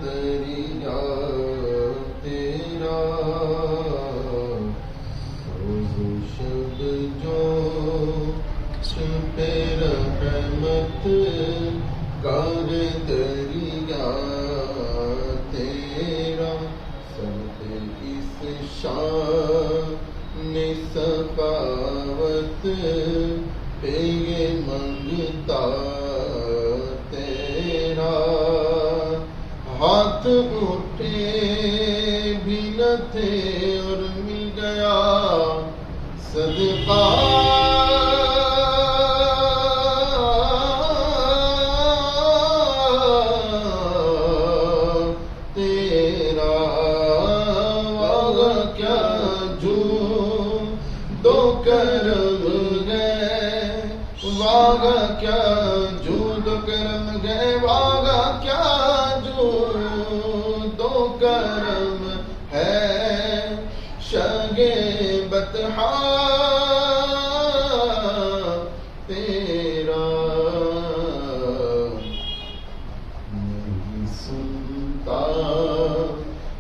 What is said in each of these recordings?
دریا تیرا روز و شب جو پہ رحمت کار دریا تیرا سب اس شان سخاوت پہ یہ منگتا تیرا ہاتھ اٹھے بھی نہ تھے اور مل گیا صدقہ تیرا واغ کیا جو دو کرم گئے واغ کیا جو دو کرم گئے واغ کیا جو دو کرم ہے شگے بطحا تیرا نہیں سنتا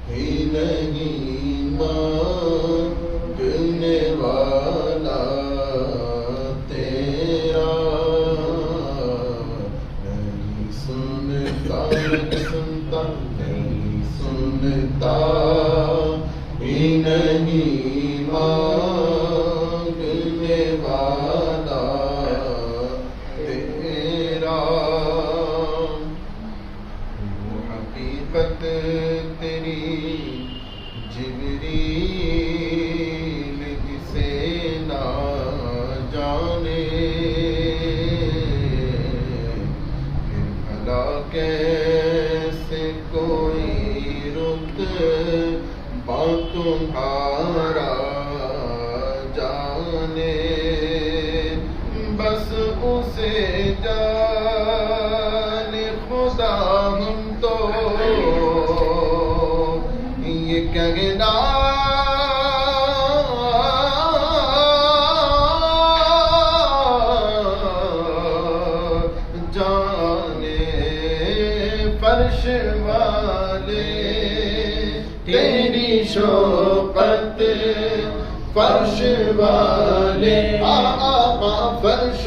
ہی نہیں مانگنے والا تیرا نہیں سنتا نہیں سنتا ہی نہیں مانگنے والا تیرا وہ حقیقت تیری جبریل جسے نہ جانے پھر بھلا کیسے کوئی رتبہ تمہارا جانے بس اسے جانے خدا ہم تو یہ کہنا جانے فرش والے تیری شوقت فرش والے آقا فرش